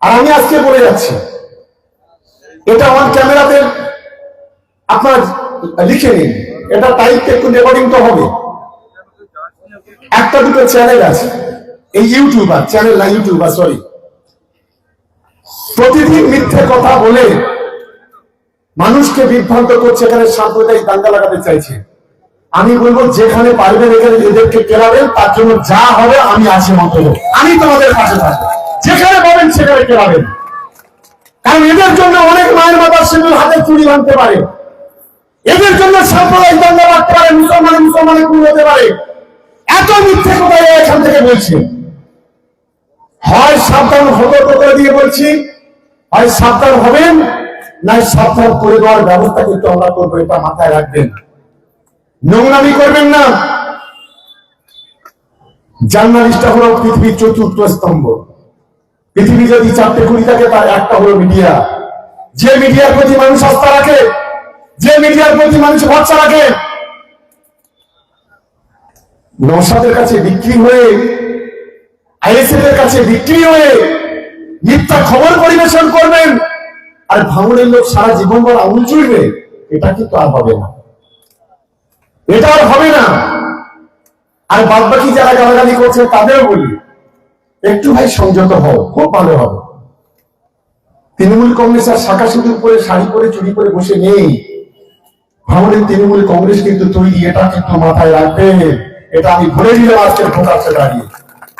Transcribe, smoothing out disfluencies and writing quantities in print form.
আর আমি আজকে বলে যাচ্ছি, এটা আমার ক্যামেরাতে আপনার লিখে নিন, এটা টাইপটা একটু রেকর্ডিং তো হবে। একটা দুটো চ্যানেল আছে, এই ইউটিউবার চ্যানেল না, ইউটিউবার সরি, প্রতিদিন মিথ্যে কথা বলে মানুষকে বিভ্রান্ত করছে, এখানে সাম্প্রদায়িক দাঙ্গা লাগাতে চাইছে। আমি বলবো যেখানে পারবেন এখানে এদেরকে কেলাবেন, তার জন্য যা হবে আমি আছি মতো, আমি তোমাদের পাশে থাকবো। যেখানে পাবেন সেখানে কেলাবেন, কারণ এদের জন্য অনেক মায়ের মাতার সিঁদুর হাতে চুরি ভাঙতে পারে, এদের জন্য সাম্প্রদায়িক দাঙ্গা লাগতে পারে, মুসলমানের খুন হতে পারে। এত মিথ্যে কথা এখান থেকে বলছে। হয় সাবধান সতর্ক করে দিয়ে বলছি, হয় সাবধান হবেন, না সাবধান করে দেওয়ার ব্যবস্থা কিন্তু আমরা করবো, এটা মাথায় রাখবেন। নোংরামি করবেন না। জার্নালিস্টটা হলো পৃথিবীর চতুর্থ স্তম্ভ। পৃথিবী যদি চারটে কুড়ি থাকে, তার একটা হলো মিডিয়া। যে মিডিয়ার প্রতি মানুষ আস্থা রাখে, যে মিডিয়ার প্রতি মানুষ ভরসা রাখে, নওশাদের কাছে বিক্রি হয়ে, আইএসএফ এর কাছে বিক্রি হয়ে মিথ্যা খবর পরিবেশন করবেন আর ভাঙড়ের লোক সারা জীবন ভর আঙুল চুড়বে, এটা কিন্তু আর হবে না, এটা আর হবে না। আর বাদ বাকি যারা গালাগালি করছে তাদেরও বলি, একটু ভাই সংযত হও, খুব ভালো হবে। তৃণমূল কংগ্রেস আর শাখা সিঁদুর পরে শাড়ি পরে চুরি করে বসে নেই। ভাঙড়ের তৃণমূল কংগ্রেস কিন্তু তৈরি, এটা কিন্তু মাথায় রাখবে। এটা আমি বলে দিলাম আজকের প্রকাশ্যে দাঁড়িয়ে।